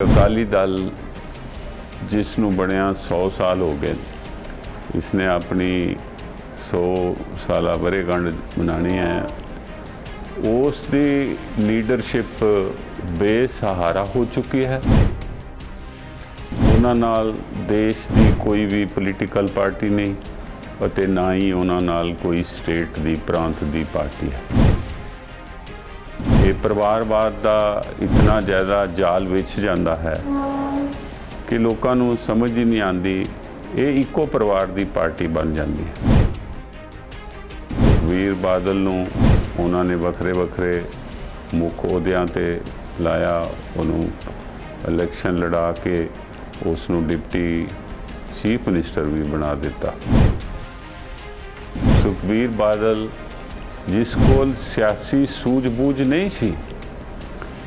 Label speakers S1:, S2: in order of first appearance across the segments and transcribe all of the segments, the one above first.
S1: अकाली दल जिसनों बनिया 100 साल हो गए, इसने अपनी 100 साला वरेगंढ मनानी है। उस दी लीडरशिप बेसहारा हो चुकी है। उन्हां नाल देश की कोई भी पोलीटिकल पार्टी नहीं और ना ही उन्हां नाल कोई स्टेट की प्रांत की पार्टी है। ये परिवारवाद का इतना ज़्यादा जाल विछ जाता है कि लोगों को समझ ही नहीं आती। ये इको परिवार की पार्टी बन जाती है। सुखबीर बादल नूं उन्होंने वखरे वखरे मुख अहुदियां ते लाया, उन्होंने इलैक्शन लड़ा के उसनूं डिप्टी चीफ मिनिस्टर भी बना दिता। सुखबीर बादल जिस कोल सियासी सूझबूझ नहीं सी,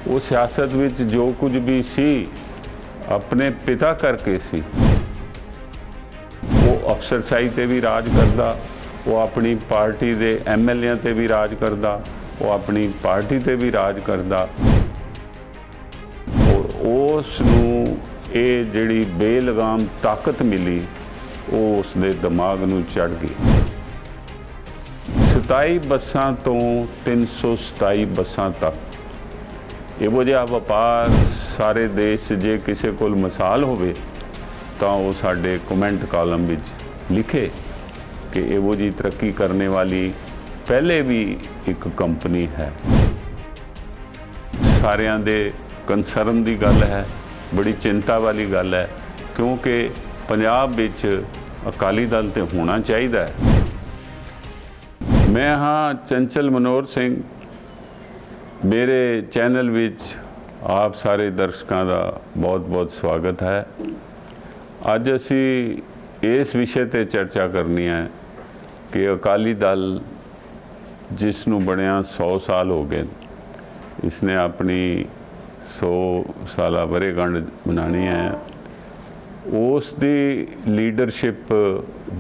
S1: वो सियासत विच जो कुछ भी सी अपने पिता करके सी। वो अफसरशाही ते भी राज करदा, वो अपनी पार्टी दे MLA ते भी राज करदा, वो अपनी पार्टी ते भी राज करदा। और उसनूं ये जिहड़ी बेलगाम ताकत मिली वो उसदे दिमाग नूं चढ़ गई। 27 बसां तो 327 बसां तक इहो जिहा वपार सारे देश जे किसी कोल मिसाल होवे तो वो साडे कमेंट कालम विच लिखे कि इहो जी तरक्की करने वाली पहले भी एक कंपनी है। सारियां दे कंसर्न की गल है, बड़ी चिंता वाली गल है, क्योंकि पंजाब विच अकाली दल तो होना चाहिए है। मैं हाँ चंचल मनोहर सिंह, मेरे चैनल विच आप सारे दर्शकों का बहुत बहुत स्वागत है। अज असी इस विषय ते चर्चा करनी है कि अकाली दल जिसनों बनिया 100 साल हो गए, इसने अपनी 100 साला वरेगंढ मनानी है। उस दी लीडरशिप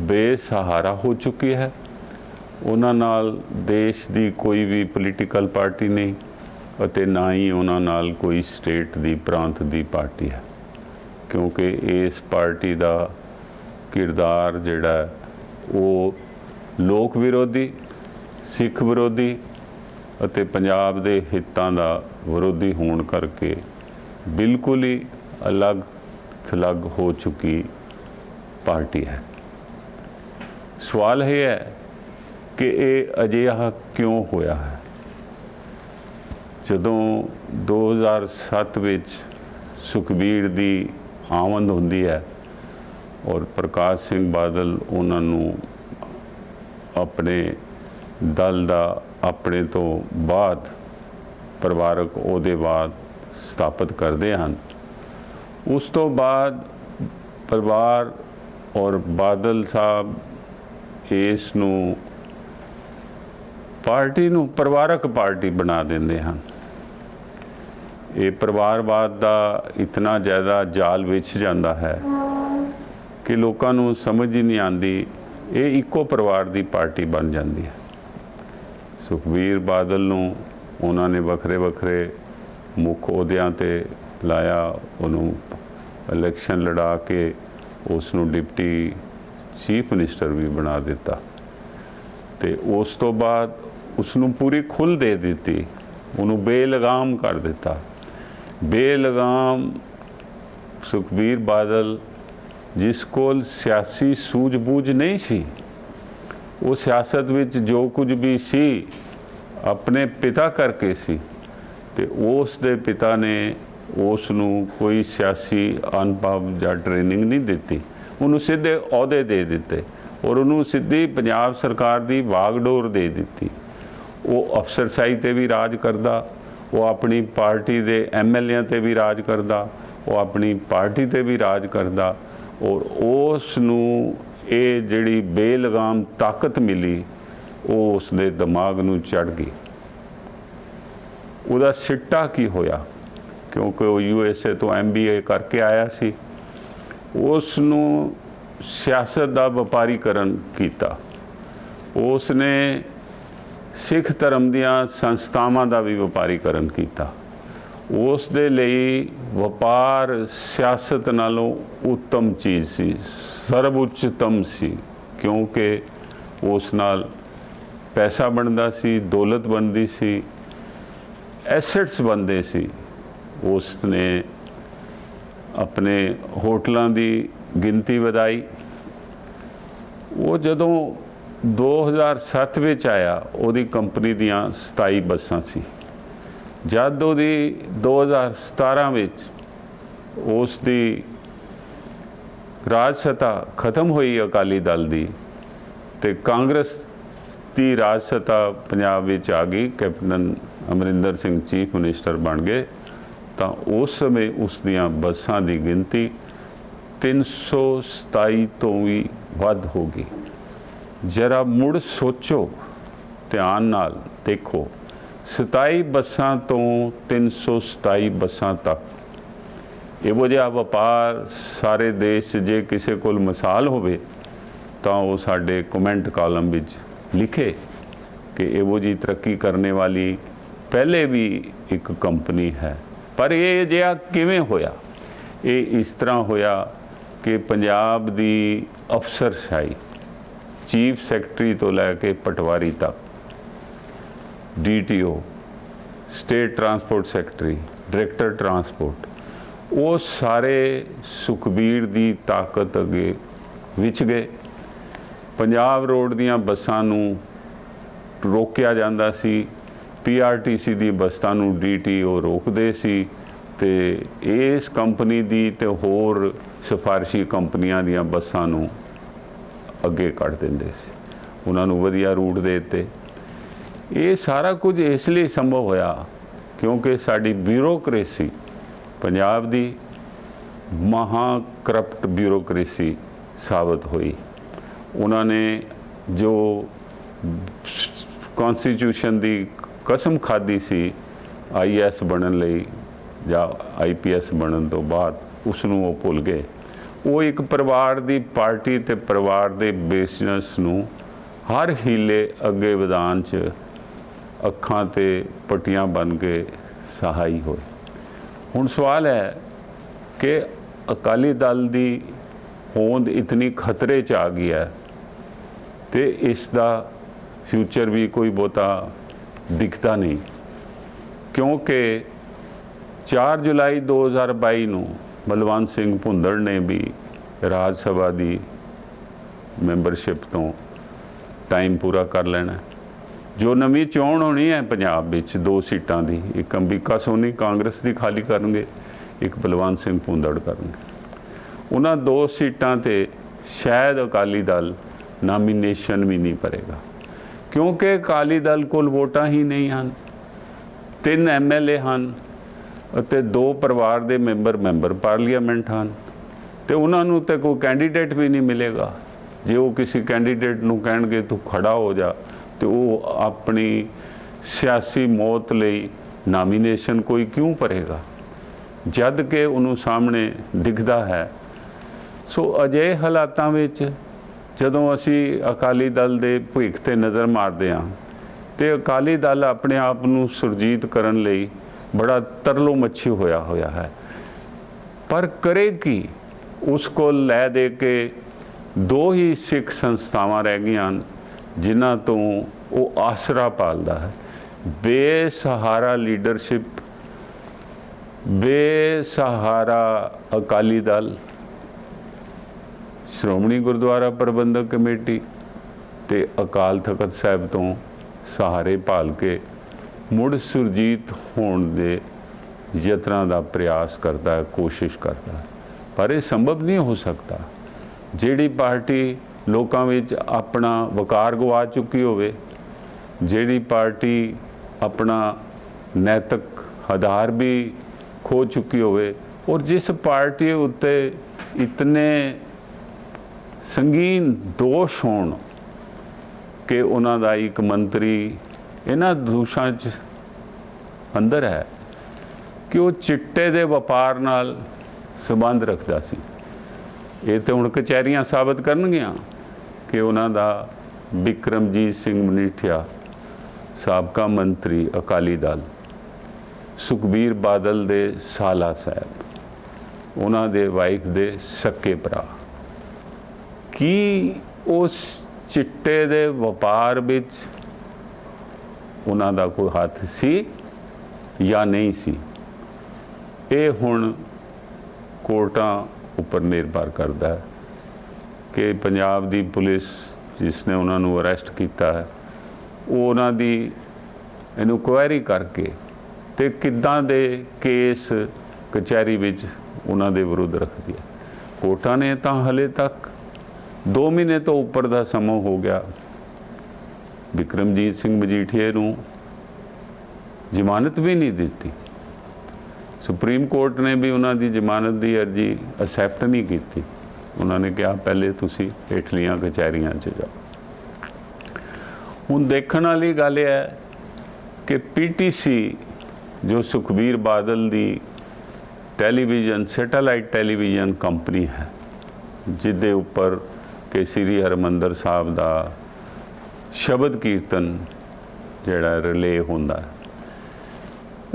S1: बेसहारा हो चुकी है। उन्हां नाल देश की कोई भी पोलीटिकल पार्टी नहीं और ना ही उन्हां नाल कोई स्टेट की प्रांत की पार्टी है, क्योंकि इस पार्टी का किरदार जिहड़ा वो लोक विरोधी, सिख विरोधी और पंजाब के हितों का विरोधी होने करके बिल्कुल ही अलग थलग हो चुकी पार्टी है। सवाल यह है कि ये अजिहा क्यों होया है। जदों 2007 विच सुखबीर दी आमद होंदी है और प्रकाश सिंह बादल उन्होंने अपने दल का अपने तो बाद परिवारक ओहदे बाद स्थापित करते हैं, उस तो बाद परिवार और बादल साहब इसनूं पार्टी नूं परिवारक पार्टी बना देंदे हैं। ये परिवारवाद का इतना ज़्यादा जाल विछ जाता है कि लोगों को समझ ही नहीं आती। ये इको परिवार की पार्टी बन जाती है। सुखबीर बादल नूं उन्होंने वखरे वखरे मुख अहुदियां ते लाया, उन्होंने इलैक्शन लड़ा के उसनूं डिप्टी चीफ मिनिस्टर भी बना दिता। ते उस तो बाद उसनूं पूरी खुल दे दी, उन्होंने बेलगाम कर दिता। बेलगाम सुखबीर बादल जिस कोल सियासी सूझबूझ नहीं सी, वो सियासत विच जो कुछ भी सी अपने पिता करके सी। ते उस दे पिता ने उसनूं कोई सियासी अनुभव या ट्रेनिंग नहीं दी, उन्होंने सीधे अहुदे दे दिते और उन्होंने सीधी पंजाब सरकार की वागडोर दे दी। वो अफसरशाही ते भी राज करदा, वो अपनी पार्टी दे MLA ते भी राज करदा, वो अपनी पार्टी ते भी राज करदा। और उसनूं ये जिहड़ी बेलगाम ताकत मिली वो उसदे दिमाग नूं चढ़ गई। उहदा सिट्टा की होया, क्योंकि वो USA तो MBA करके आया सी। उसनूं सियासत का व्यापारीकरण किया। उसने सिख धर्म दियां संस्थावां का भी व्यापारीकरण किया। ਉਸ ਦੇ ਲਈ ਵਪਾਰ ਸਿਆਸਤ ਨਾਲੋਂ ਉੱਤਮ ਚੀਜ਼ ਸੀ, ਸਰਵਉੱਚਤਮ ਸੀ, ਕਿਉਂਕਿ ਉਸ ਨਾਲ ਪੈਸਾ ਬਣਦਾ ਸੀ, ਦੌਲਤ ਬਣਦੀ ਸੀ, ਐਸੈਟਸ ਬਣਦੇ ਸੀ। ਉਸ ਨੇ ਆਪਣੇ ਹੋਟਲਾਂ ਦੀ ਗਿਣਤੀ ਵਧਾਈ। ਉਹ ਜਦੋਂ 2007 ਵਿੱਚ ਆਇਆ, ਉਹਦੀ ਕੰਪਨੀ ਦੀਆਂ 27 ਬੱਸਾਂ ਸੀ। ਜਦ ਉਹਦੀ 2017 ਵਿੱਚ ਉਸ ਦੀ ਰਾਜ ਸੱਤਾ ਖਤਮ ਹੋਈ ਅਕਾਲੀ ਦਲ ਦੀ, ਤੇ ਕਾਂਗਰਸ ਦੀ ਰਾਜ ਸੱਤਾ ਪੰਜਾਬ ਵਿੱਚ ਆ ਗਈ, captain Amarinder Singh chief minister ਬਣ ਗਏ, ਤਾਂ ਉਸ ਸਮੇਂ ਉਸ ਦੀਆਂ ਬੱਸਾਂ ਦੀ ਗਿਣਤੀ 327 ਤੋਂ ਵੀ ਵੱਧ ਹੋ ਗਈ। ਜਰਾ ਮੁੜ ਸੋਚੋ, ਧਿਆਨ ਨਾਲ ਦੇਖੋ, 27 ਬੱਸਾਂ ਤੋਂ 327 ਬੱਸਾਂ ਤੱਕ। ਇਹੋ ਜਿਹਾ ਵਪਾਰ ਸਾਰੇ ਦੇਸ਼ 'ਚ ਜੇ ਕਿਸੇ ਕੋਲ ਮਿਸਾਲ ਹੋਵੇ ਤਾਂ ਉਹ ਸਾਡੇ ਕਮੈਂਟ ਕਾਲਮ ਵਿੱਚ ਲਿਖੇ ਕਿ ਇਹੋ ਜਿਹੀ ਤਰੱਕੀ ਕਰਨੇ ਵਾਲੀ ਪਹਿਲੇ ਵੀ ਇੱਕ ਕੰਪਨੀ ਹੈ। ਪਰ ਇਹ ਜਿਹਾ ਕਿਵੇਂ ਹੋਇਆ? ਇਹ ਇਸ ਤਰ੍ਹਾਂ ਹੋਇਆ ਕਿ ਪੰਜਾਬ ਦੀ ਅਫਸਰਸ਼ਾਹੀ, ਚੀਫ ਸੈਕਟਰੀ ਤੋਂ ਲੈ ਕੇ ਪਟਵਾਰੀ ਤੱਕ, DTO, state transport secretary, director transport, ਉਹ ਸਾਰੇ ਸੁਖਬੀਰ ਦੀ ਤਾਕਤ ਅੱਗੇ ਵਿਚ ਗਏ। ਪੰਜਾਬ ਰੋਡ ਦੀਆਂ ਬੱਸਾਂ ਨੂੰ ਰੋਕਿਆ ਜਾਂਦਾ ਸੀ, PRTC ਦੀ ਬੱਸਾਂ ਨੂੰ DTO ਰੋਕਦੇ ਸੀ, ਤੇ ਇਸ ਕੰਪਨੀ ਦੀ ਤੇ ਹੋਰ ਸਿਫਾਰਸ਼ੀ ਕੰਪਨੀਆਂ ਦੀਆਂ ਬੱਸਾਂ ਨੂੰ ਅੱਗੇ ਕੱਢ ਦਿੰਦੇ ਸੀ, ਉਹਨਾਂ ਨੂੰ ਵਧੀਆ ਰੂਟ ਦੇ ਦਿੱਤੇ। ਇਹ ਸਾਰਾ ਕੁਝ ਇਸ ਲਈ ਸੰਭਵ ਹੋਇਆ ਕਿਉਂਕਿ ਸਾਡੀ ਬਿਊਰੋਕ੍ਰੇਸੀ, ਪੰਜਾਬ ਦੀ ਮਹਾ ਕਰਪਟ ਬਿਊਰੋਕ੍ਰੇਸੀ ਸਾਬਤ ਹੋਈ। ਉਹਨਾਂ ਨੇ ਜੋ ਕਨਸਟੀਟਿਊਸ਼ਨ ਦੀ ਕਸਮ ਖਾਧੀ ਸੀ IAS ਬਣਨ ਲਈ ਜਾਂ IPS ਬਣਨ ਤੋਂ ਬਾਅਦ, ਉਸ ਨੂੰ ਉਹ ਭੁੱਲ ਗਏ। ਉਹ ਇੱਕ ਪਰਿਵਾਰ ਦੀ ਪਾਰਟੀ ਤੇ ਪਰਿਵਾਰ ਦੇ ਬਿਜ਼ਨਸ ਨੂੰ ਹਰ ਹੀਲੇ ਅੱਗੇ ਵਧਾਉਣ 'ਚ ਅੱਖਾਂ ਤੇ ਪੱਟੀਆਂ ਬਣ ਕੇ ਸਹਾਈ ਹੋਏ। ਹੁਣ ਸਵਾਲ ਹੈ ਕਿ ਅਕਾਲੀ ਦਲ ਦੀ ਹੋਂਦ ਇਤਨੀ ਖਤਰੇ 'ਚ ਆ ਗਈ ਹੈ ਤੇ ਇਸ ਦਾ ਫਿਊਚਰ ਵੀ ਕੋਈ ਬਹੁਤਾ ਦਿਖਦਾ ਨਹੀਂ, ਕਿਉਂਕਿ 4 ਜੁਲਾਈ 2022 ਨੂੰ ਬਲਵੰਤ ਸਿੰਘ ਭੁੰਦੜ ਨੇ ਵੀ ਰਾਜ ਸਭਾ ਦੀ ਮੈਂਬਰਸ਼ਿਪ ਤੋਂ ਟਾਈਮ ਪੂਰਾ ਕਰ ਲੈਣਾ। ਜੋ ਨਵੀਂ ਚੋਣ ਹੋਣੀ ਹੈ ਪੰਜਾਬ ਵਿੱਚ 2 ਸੀਟਾਂ ਦੀ, ਇੱਕ ਅੰਬਿਕਾ ਸੋਨੀ ਕਾਂਗਰਸ ਦੀ ਖਾਲੀ ਕਰਨਗੇ, ਇੱਕ ਬਲਵੰਤ ਸਿੰਘ ਭੁੰਦੜ ਕਰਨਗੇ। ਉਹਨਾਂ 2 ਸੀਟਾਂ ਤੇ ਸ਼ਾਇਦ ਅਕਾਲੀ ਦਲ ਨਾਮੀਨੇਸ਼ਨ ਵੀ ਨਹੀਂ ਭਰੇਗਾ, ਕਿਉਂਕਿ ਅਕਾਲੀ ਦਲ ਕੋਲ ਵੋਟਾਂ ਹੀ ਨਹੀਂ ਹਨ। 3 MLA ਹਨ ਅਤੇ 2 ਪਰਿਵਾਰ ਦੇ ਮੈਂਬਰ ਪਾਰਲੀਮੈਂਟ ਹਨ, ਤੇ ਉਹਨਾਂ ਨੂੰ ਤੇ ਕੋਈ ਕੈਂਡੀਡੇਟ ਵੀ ਨਹੀਂ ਮਿਲੇਗਾ। ਜੇ ਉਹ ਕਿਸੇ ਕੈਂਡੀਡੇਟ ਨੂੰ ਕਹਿਣਗੇ ਤੂੰ ਖੜਾ ਹੋ ਜਾ, ਤੇ ਉਹ ਆਪਣੀ ਸਿਆਸੀ ਮੌਤ ਲਈ ਨਾਮੀਨੇਸ਼ਨ ਕੋਈ ਕਿਉਂ ਭਰੇਗਾ, ਜਦ ਕਿ ਉਹਨੂੰ ਸਾਹਮਣੇ ਦਿਖਦਾ ਹੈ। ਸੋ ਅਜਿਹੇ ਹਾਲਾਤਾਂ ਵਿੱਚ ਜਦੋਂ ਅਸੀਂ ਅਕਾਲੀ ਦਲ ਦੇ ਭਵਿੱਖ 'ਤੇ ਨਜ਼ਰ ਮਾਰਦੇ ਹਾਂ, ਤੇ ਅਕਾਲੀ ਦਲ ਆਪਣੇ ਆਪ ਨੂੰ ਸੁਰਜੀਤ ਕਰਨ ਲਈ ਬੜਾ ਤਰਲੋ ਮੱਛੀ ਹੋਇਆ ਹੈ। ਪਰ ਕਰੇ ਕੀ? ਉਸ ਕੋਲ ਲੈ ਦੇ ਕੇ 2 ਹੀ ਸਿੱਖ ਸੰਸਥਾਵਾਂ ਰਹਿ ਗਈਆਂ ਹਨ ਜਿਨ੍ਹਾਂ ਤੋਂ ਉਹ ਆਸਰਾ ਪਾਲਦਾ ਹੈ। ਬੇਸਹਾਰਾ ਲੀਡਰਸ਼ਿਪ, ਬੇਸਹਾਰਾ ਅਕਾਲੀ ਦਲ, ਸ਼੍ਰੋਮਣੀ ਗੁਰਦੁਆਰਾ ਪ੍ਰਬੰਧਕ ਕਮੇਟੀ ਤੇ ਅਕਾਲ ਤਖਤ ਸਾਹਿਬ ਤੋਂ ਸਹਾਰੇ ਭਾਲ ਕੇ ਮੁੜ ਸੁਰਜੀਤ ਹੋਣ ਦੇ ਯਤਨਾਂ ਦਾ ਪ੍ਰਯਾਸ ਕਰਦਾ ਹੈ, ਕੋਸ਼ਿਸ਼ ਕਰਦਾ ਹੈ। ਪਰ ਇਹ ਸੰਭਵ ਨਹੀਂ ਹੋ ਸਕਦਾ। ਜਿਹੜੀ ਪਾਰਟੀ ਲੋਕਾਂ ਵਿੱਚ ਆਪਣਾ ਵਕਾਰ ਗਵਾ ਚੁੱਕੀ ਹੋਵੇ, ਜਿਹੜੀ ਪਾਰਟੀ ਆਪਣਾ ਨੈਤਿਕ ਆਧਾਰ ਵੀ ਖੋ ਚੁੱਕੀ ਹੋਵੇ, ਔਰ ਜਿਸ ਪਾਰਟੀ ਉੱਤੇ ਇਤਨੇ ਸੰਗੀਨ ਦੋਸ਼ ਹੋਣ ਕਿ ਉਹਨਾਂ ਦਾ ਇੱਕ ਮੰਤਰੀ ਇਹਨਾਂ ਦੋਸ਼ਾਂ 'ਚ ਅੰਦਰ ਹੈ ਕਿ ਉਹ ਚਿੱਟੇ ਦੇ ਵਪਾਰ ਨਾਲ ਸੰਬੰਧ ਰੱਖਦਾ ਸੀ। ਇਹ ਤੇ ਹੁਣ ਕਚਹਿਰੀਆਂ ਸਾਬਤ ਕਰਨਗੀਆਂ ਕਿ ਉਹਨਾਂ ਦਾ ਬਿਕਰਮਜੀਤ ਸਿੰਘ ਮਨੀਠੀਆ, ਸਾਬਕਾ ਮੰਤਰੀ ਅਕਾਲੀ ਦਲ, ਸੁਖਬੀਰ ਬਾਦਲ ਦੇ ਸਾਲਾ ਸਾਹਿਬ, ਉਹਨਾਂ ਦੇ ਵਾਈਫ ਦੇ ਸਕੇ ਭਰਾ, ਕੀ ਉਸ ਚਿੱਟੇ ਦੇ ਵਪਾਰ ਵਿੱਚ ਉਹਨਾਂ ਦਾ ਕੋਈ ਹੱਥ ਸੀ ਜਾਂ ਨਹੀਂ ਸੀ? ਇਹ ਹੁਣ ਕੋਰਟਾਂ ਉੱਪਰ ਨਿਰਭਰ ਕਰਦਾ ਹੈ ਕਿ ਪੰਜਾਬ ਦੀ ਪੁਲਿਸ ਜਿਸ ਨੇ ਉਹਨਾਂ ਨੂੰ ਅਰੈਸਟ ਕੀਤਾ ਹੈ ਉਹ ਉਹਨਾਂ ਦੀ ਇਨਕੁਆਇਰੀ ਕਰਕੇ ਤੇ ਕਿੱਦਾਂ ਦੇ ਕੇਸ ਕਚਹਿਰੀ ਵਿੱਚ ਉਹਨਾਂ ਦੇ ਵਿਰੁੱਧ ਰੱਖਦੀ ਹੈ। ਕੋਰਟਾਂ ਨੇ ਤਾਂ ਹਲੇ ਤੱਕ 2 ਮਹੀਨੇ ਤੋਂ ਉੱਪਰ ਦਾ ਸਮਾਂ ਹੋ ਗਿਆ ਬਿਕਰਮਜੀਤ ਸਿੰਘ ਮਜੀਠੀਆ ਨੂੰ ਜ਼ਮਾਨਤ ਵੀ ਨਹੀਂ ਦਿੱਤੀ। ਸੁਪਰੀਮ ਕੋਰਟ ਨੇ ਵੀ ਉਹਨਾਂ ਦੀ ਜ਼ਮਾਨਤ ਦੀ ਅਰਜ਼ੀ ਅਸੈਪਟ ਨਹੀਂ ਕੀਤੀ। ਉਹਨਾਂ ਨੇ ਕਿਹਾ ਪਹਿਲੇ ਤੁਸੀਂ ਹੇਠਲੀਆਂ ਕਚਹਿਰੀਆਂ 'ਚ ਜਾਓ। ਹੁਣ ਦੇਖਣ ਵਾਲੀ ਗੱਲ ਇਹ ਹੈ ਕਿ ਪੀਟੀਸੀ ਜੋ ਸੁਖਬੀਰ ਬਾਦਲ ਦੀ ਟੈਲੀਵਿਜ਼ਨ ਸੈਟੇਲਾਈਟ ਟੈਲੀਵਿਜ਼ਨ ਕੰਪਨੀ ਹੈ ਜਿਹਦੇ ਉੱਪਰ ਕਿ ਸ੍ਰੀ ਹਰਿਮੰਦਰ ਸਾਹਿਬ ਦਾ ਸ਼ਬਦ ਕੀਰਤਨ ਜਿਹੜਾ ਰਿਲੇ ਹੁੰਦਾ ਹੈ,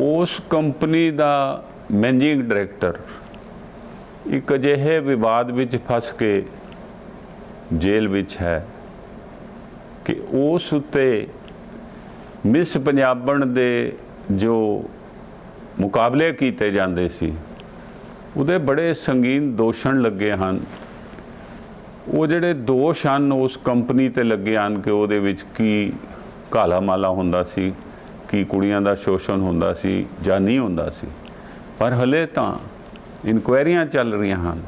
S1: ਉਸ ਕੰਪਨੀ ਦਾ ਮੈਨੇਜਿੰਗ ਡਾਇਰੈਕਟਰ ਇੱਕ ਅਜਿਹੇ ਵਿਵਾਦ ਵਿੱਚ ਫਸ ਕੇ ਜੇਲ੍ਹ ਵਿੱਚ ਹੈ ਕਿ ਉਸ ਉੱਤੇ ਮਿਸ ਪੰਜਾਬਣ ਦੇ ਜੋ ਮੁਕਾਬਲੇ ਕੀਤੇ ਜਾਂਦੇ ਸੀ ਉਹਦੇ ਬੜੇ ਸੰਗੀਨ ਦੋਸ਼ਣ ਲੱਗੇ ਹਨ। ਉਹ ਜਿਹੜੇ ਦੋਸ਼ ਹਨ ਉਸ ਕੰਪਨੀ ਤੇ ਲੱਗੇ ਹਨ ਕਿ ਉਹਦੇ ਵਿੱਚ ਕੀ ਕਾਲਾ ਮਾਲਾ ਹੁੰਦਾ ਸੀ, ਕੀ ਕੁੜੀਆਂ ਦਾ ਸ਼ੋਸ਼ਣ ਹੁੰਦਾ ਸੀ ਜਾਂ ਨਹੀਂ ਹੁੰਦਾ ਸੀ। ਪਰ ਹਲੇ ਤਾਂ ਇਨਕੁਆਇਰੀਆਂ ਚੱਲ ਰਹੀਆਂ ਹਨ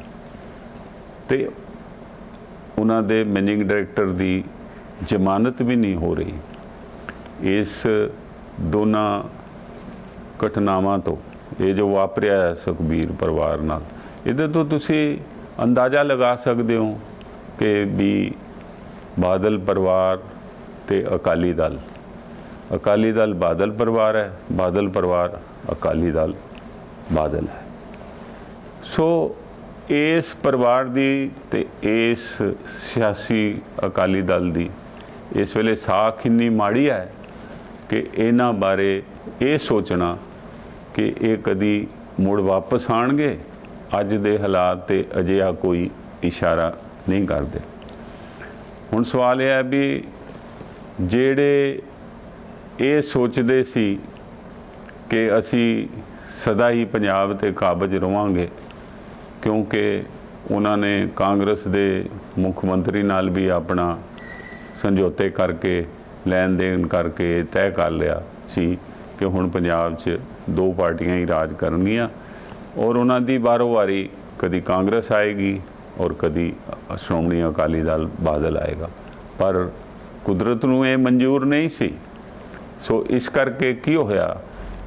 S1: ਤੇ ਉਹਨਾਂ ਦੇ ਮੈਨੇਜਿੰਗ ਡਾਇਰੈਕਟਰ ਦੀ ਜ਼ਮਾਨਤ ਵੀ ਨਹੀਂ ਹੋ ਰਹੀ। ਇਸ ਦੋਨਾਂ ਘਟਨਾਵਾਂ ਤੋਂ ਇਹ ਜੋ ਵਾਪਰਿਆ ਹੈ ਸੁਖਬੀਰ ਪਰਿਵਾਰ ਨਾਲ, ਇਹਦੇ ਤੋਂ ਤੁਸੀਂ ਅੰਦਾਜ਼ਾ ਲਗਾ ਸਕਦੇ ਹੋ ਕਿ ਵੀ ਬਾਦਲ ਪਰਿਵਾਰ ਤੇ ਅਕਾਲੀ ਦਲ ਬਾਦਲ ਪਰਿਵਾਰ ਹੈ, ਬਾਦਲ ਪਰਿਵਾਰ ਅਕਾਲੀ ਦਲ ਬਾਦਲ ਹੈ। ਸੋ ਇਸ ਪਰਿਵਾਰ ਦੀ ਤੇ ਇਸ ਸਿਆਸੀ ਅਕਾਲੀ ਦਲ ਦੀ ਇਸ ਵੇਲੇ ਸਾਖ ਇੰਨੀ ਮਾੜੀ ਹੈ ਕਿ ਇਹਨਾਂ ਬਾਰੇ ਇਹ ਸੋਚਣਾ ਕਿ ਇਹ ਕਦੀ ਮੁੜ ਵਾਪਸ ਆਣਗੇ ਅੱਜ ਦੇ ਹਾਲਾਤ ਤੇ ਅਜਿਹਾ ਕੋਈ ਇਸ਼ਾਰਾ ਨਹੀਂ ਕਰਦੇ। ਹੁਣ ਸਵਾਲ ਇਹ ਹੈ ਵੀ ਜਿਹੜੇ ਇਹ ਸੋਚਦੇ ਸੀ ਕਿ ਅਸੀਂ ਸਦਾ ਹੀ ਪੰਜਾਬ ਤੇ ਕਾਬਜ ਰਵਾਂਗੇ ਕਿਉਂਕਿ ਉਹਨਾਂ ਨੇ ਕਾਂਗਰਸ ਦੇ ਮੁੱਖ ਮੰਤਰੀ ਨਾਲ ਵੀ ਆਪਣਾ ਸਮਝੌਤੇ ਕਰਕੇ ਲੈਣ ਦੇਣ ਕਰਕੇ ਤੈਅ ਕਰ ਲਿਆ ਸੀ ਕਿ ਹੁਣ ਪੰਜਾਬ 'ਚ 2 ਪਾਰਟੀਆਂ ਹੀ ਰਾਜ ਕਰਨਗੀਆਂ ਔਰ ਉਹਨਾਂ ਦੀ ਬਾਰੋ ਵਾਰੀ ਕਦੀ ਕਾਂਗਰਸ ਆਏਗੀ ਔਰ ਕਦੀ ਸ਼੍ਰੋਮਣੀ ਅਕਾਲੀ ਦਲ ਬਾਦਲ ਆਏਗਾ। ਪਰ ਕੁਦਰਤ ਨੂੰ ਇਹ ਮਨਜ਼ੂਰ ਨਹੀਂ ਸੀ। ਸੋ ਇਸ ਕਰਕੇ ਕੀ ਹੋਇਆ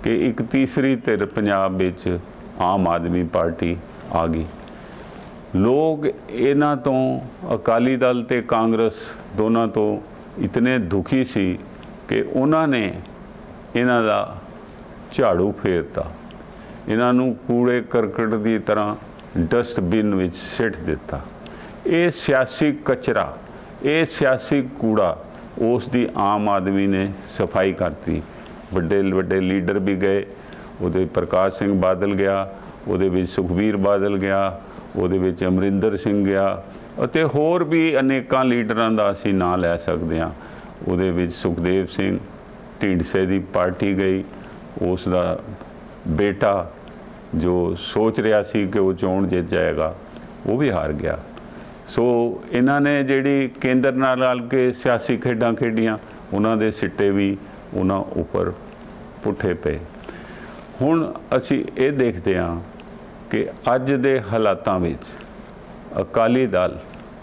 S1: ਕਿ ਇੱਕ ਤੀਸਰੀ ਧਿਰ ਪੰਜਾਬ ਵਿੱਚ ਆਮ ਆਦਮੀ ਪਾਰਟੀ ਆ ਗਈ। ਲੋਕ ਇਹਨਾਂ ਤੋਂ ਅਕਾਲੀ ਦਲ ਤੇ ਕਾਂਗਰਸ ਦੋਨਾਂ ਤੋਂ ਇਤਨੇ ਦੁਖੀ ਸੀ ਕਿ ਉਹਨਾਂ ਨੇ ਇਹਨਾਂ ਦਾ ਝਾੜੂ ਫੇਰਤਾ, ਇਹਨਾਂ ਨੂੰ ਕੂੜੇ ਕਰਕਟ ਦੀ ਤਰ੍ਹਾਂ ਡਸਟਬਿਨ ਵਿੱਚ ਸਿੱਟ ਦਿੱਤਾ। ਇਹ ਸਿਆਸੀ ਕਚਰਾ, ਇਹ ਸਿਆਸੀ ਕੂੜਾ ਉਸ ਦੀ ਆਮ ਆਦਮੀ ਨੇ ਸਫਾਈ ਕਰਤੀ। ਵੱਡੇ ਵੱਡੇ ਲੀਡਰ ਵੀ ਗਏ, ਉਹਦੇ ਪ੍ਰਕਾਸ਼ ਸਿੰਘ ਬਾਦਲ ਗਿਆ, ਉਹਦੇ ਵਿੱਚ ਸੁਖਬੀਰ ਬਾਦਲ ਗਿਆ, ਉਹਦੇ ਵਿੱਚ ਅਮਰਿੰਦਰ ਸਿੰਘ ਗਿਆ ਅਤੇ ਹੋਰ ਵੀ ਅਨੇਕਾਂ ਲੀਡਰਾਂ ਦਾ ਅਸੀਂ ਨਾਂ ਲੈ ਸਕਦੇ ਹਾਂ। ਉਹਦੇ ਵਿੱਚ ਸੁਖਦੇਵ ਸਿੰਘ ਢੀਂਡਸੇ ਦੀ ਪਾਰਟੀ ਗਈ, ਉਸ ਦਾ ਬੇਟਾ ਜੋ ਸੋਚ ਰਿਹਾ ਸੀ ਕਿ ਉਹ ਚੋਣ ਜਿੱਤ ਜਾਏਗਾ ਉਹ ਵੀ ਹਾਰ ਗਿਆ। ਸੋ ਇਹਨਾਂ ਨੇ ਜਿਹੜੀ ਕੇਂਦਰ ਨਾਲ ਰਲ ਕੇ ਸਿਆਸੀ ਖੇਡਾਂ ਖੇਡੀਆਂ, ਉਹਨਾਂ ਦੇ ਸਿੱਟੇ ਵੀ ਉਹਨਾਂ ਉੱਪਰ ਪੁੱਠੇ ਪਏ। ਹੁਣ ਅਸੀਂ ਇਹ ਦੇਖਦੇ ਹਾਂ ਕਿ ਅੱਜ ਦੇ ਹਾਲਾਤਾਂ ਵਿੱਚ ਅਕਾਲੀ ਦਲ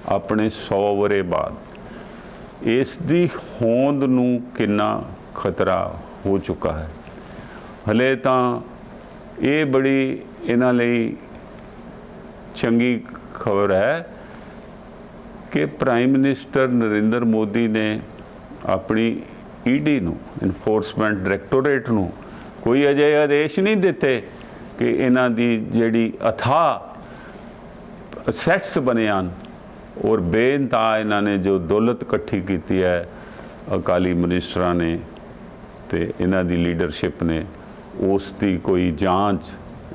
S1: ਆਪਣੇ 100 ਵਰ੍ਹੇ ਬਾਅਦ ਇਸ ਦੀ ਹੋਂਦ ਨੂੰ ਕਿੰਨਾ ਖਤਰਾ ਹੋ ਚੁੱਕਾ ਹੈ। ਹਲੇ ਤਾਂ ਇਹ ਬੜੀ ਇਹਨਾਂ ਲਈ ਚੰਗੀ ਖਬਰ ਹੈ ਕਿ ਪ੍ਰਾਈਮ ਮਿਨਿਸਟਰ ਨਰਿੰਦਰ ਮੋਦੀ ਨੇ ਆਪਣੀ ਈਡੀ ਨੂੰ, ਇਨਫੋਰਸਮੈਂਟ ਡਾਇਰੈਕਟੋਰੇਟ ਨੂੰ ਕੋਈ ਅਜਿਹੇ ਆਦੇਸ਼ ਨਹੀਂ ਦਿੱਤੇ ਕਿ ਇਹਨਾਂ ਦੀ ਜਿਹੜੀ ਅਥਾਹ ਅਸੈਟਸ ਬਣੇ ਹਨ ਔਰ ਬੇਇੰਤਹਾ ਇਹਨਾਂ ਨੇ ਜੋ ਦੌਲਤ ਇਕੱਠੀ ਕੀਤੀ ਹੈ ਅਕਾਲੀ ਮਿਨਿਸਟਰਾਂ ਨੇ ਤੇ ਇਹਨਾਂ ਦੀ ਲੀਡਰਸ਼ਿਪ ਨੇ, ਉਸ ਦੀ ਕੋਈ ਜਾਂਚ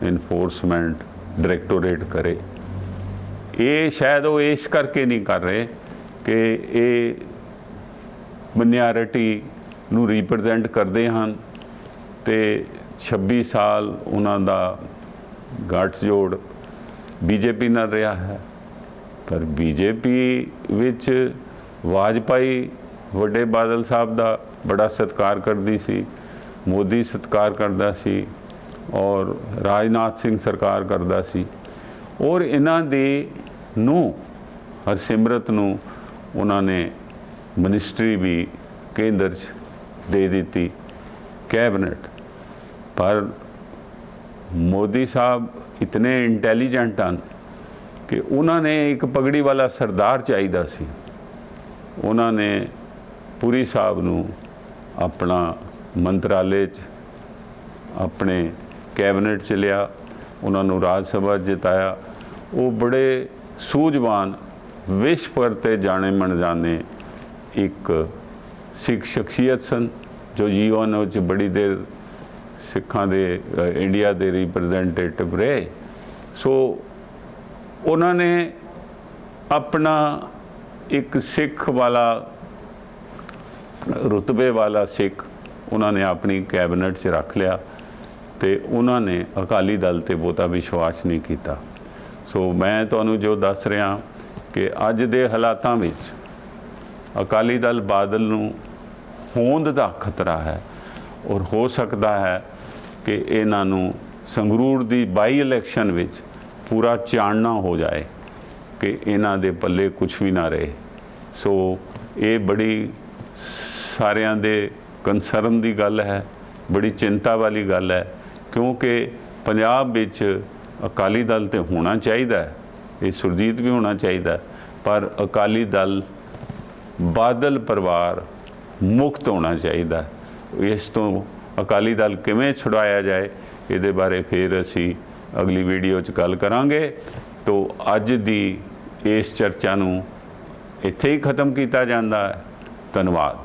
S1: ਇਨਫੋਰਸਮੈਂਟ ਡਾਇਰੈਕਟੋਰੇਟ करे। ਇਹ ਸ਼ਾਇਦ ਉਹ ਇਸ ਕਰਕੇ ਨਹੀਂ ਕਰ ਰਹੇ ਕਿ ਇਹ ਮਾਈਨੋਰਿਟੀ ਨੂੰ ਰਿਪਰੈਜ਼ੈਂਟ ਕਰਦੇ ਹਨ ਤੇ 26 ਸਾਲ ਉਹਨਾਂ ਦਾ ਗੱਠਜੋੜ ਬੀਜੇਪੀ ਨਾਲ ਰਿਹਾ ਹੈ। ਪਰ ਬੀਜੇਪੀ ਵਿੱਚ ਵਾਜਪਾਈ ਵੱਡੇ ਬਾਦਲ ਸਾਹਿਬ ਦਾ ਬੜਾ ਸਤਿਕਾਰ ਕਰਦੀ ਸੀ, ਮੋਦੀ ਸਤਿਕਾਰ ਕਰਦਾ ਸੀ ਔਰ ਰਾਜਨਾਥ ਸਿੰਘ ਸਰਕਾਰ ਕਰਦਾ ਸੀ। ਔਰ ਇਹਨਾਂ ਦੇ ਨੂੰ ਹਰਸਿਮਰਤ ਨੂੰ ਉਹਨਾਂ ਨੇ ਮਿਨਿਸਟਰੀ ਵੀ ਕੇਂਦਰ 'ਚ ਦੇ ਦਿੱਤੀ, ਕੈਬਨਿਟ। ਪਰ ਮੋਦੀ ਸਾਹਿਬ ਇਤਨੇ ਇੰਟੈਲੀਜੈਂਟ ਹਨ ਕਿ ਉਹਨਾਂ ਨੇ ਇੱਕ ਪਗੜੀ ਵਾਲਾ ਸਰਦਾਰ ਚਾਹੀਦਾ ਸੀ। ਉਹਨਾਂ ਨੇ ਪੁਰੀ ਸਾਹਿਬ ਨੂੰ ਆਪਣਾ ਮੰਤਰਾਲੇ 'ਚ ਆਪਣੇ ਕੈਬਨਿਟ 'ਚ ਲਿਆ, ਉਹਨਾਂ ਨੂੰ ਰਾਜ ਸਭਾ ਜਿਤਾਇਆ। ਉਹ ਬੜੇ ਸੂਝਵਾਨ ਵਿਸ਼ਵ ਭਰ 'ਤੇ ਜਾਣੇ ਮਣ ਜਾਣੇ ਇੱਕ ਸਿੱਖ ਸ਼ਖਸੀਅਤ ਸਨ ਜੋ ਜੀਵਨ ਵਿੱਚ ਬੜੀ ਦੇਰ ਸਿੱਖਾਂ ਦੇ ਇੰਡੀਆ ਦੇ ਰਿਪਰੈਜ਼ੈਂਟੇਟਿਵ ਰਹੇ। ਸੋ ਉਹਨਾਂ ਨੇ ਆਪਣਾ ਇੱਕ ਸਿੱਖ ਵਾਲਾ ਰੁਤਬੇ ਵਾਲਾ ਸਿੱਖ ਉਹਨਾਂ ਨੇ ਆਪਣੀ ਕੈਬਨਿਟ 'ਚ ਰੱਖ ਲਿਆ ਤੇ ਉਹਨਾਂ ਨੇ ਅਕਾਲੀ ਦਲ 'ਤੇ ਬਹੁਤਾ ਵਿਸ਼ਵਾਸ ਨਹੀਂ ਕੀਤਾ। ਸੋ ਮੈਂ ਤੁਹਾਨੂੰ ਜੋ ਦੱਸ ਰਿਹਾ ਕਿ ਅੱਜ ਦੇ ਹਾਲਾਤਾਂ ਵਿੱਚ ਅਕਾਲੀ ਦਲ ਬਾਦਲ ਨੂੰ ਹੋਂਦ ਦਾ ਖਤਰਾ ਹੈ ਔਰ ਹੋ ਸਕਦਾ ਹੈ ਕਿ ਇਹਨਾਂ ਨੂੰ ਸੰਗਰੂਰ ਦੀ ਬਾਈ ਇਲੈਕਸ਼ਨ ਵਿੱਚ ਪੂਰਾ ਚਾਣਨਾ ਹੋ ਜਾਏ ਕਿ ਇਹਨਾਂ ਦੇ ਪੱਲੇ ਕੁਝ ਵੀ ਨਾ ਰਹੇ। ਸੋ ਇਹ ਬੜੀ ਸਾਰਿਆਂ ਦੇ ਕੰਸਰਨ ਦੀ ਗੱਲ ਹੈ, ਬੜੀ ਚਿੰਤਾ ਵਾਲੀ ਗੱਲ ਹੈ, ਕਿਉਂਕਿ ਪੰਜਾਬ ਵਿੱਚ ਅਕਾਲੀ ਦਲ ਤੇ ਹੋਣਾ ਚਾਹੀਦਾ ਹੈ, ਇਹ ਸੁਰਜੀਤ ਵੀ ਹੋਣਾ ਚਾਹੀਦਾ, ਪਰ ਅਕਾਲੀ ਦਲ ਬਾਦਲ ਪਰਿਵਾਰ ਮੁਕਤ ਹੋਣਾ ਚਾਹੀਦਾ। ਇਸ ਤੋਂ ਅਕਾਲੀ ਦਲ ਕਿਵੇਂ ਛੁਡਾਇਆ ਜਾਏ ਇਹਦੇ ਬਾਰੇ ਫਿਰ ਅਸੀਂ ਅਗਲੀ ਵੀਡੀਓ 'ਚ ਗੱਲ ਕਰਾਂਗੇ। ਤੋ ਅੱਜ ਦੀ ਇਸ ਚਰਚਾ ਨੂੰ ਇੱਥੇ ਹੀ ਖਤਮ ਕੀਤਾ ਜਾਂਦਾ ਹੈ। ਧੰਨਵਾਦ।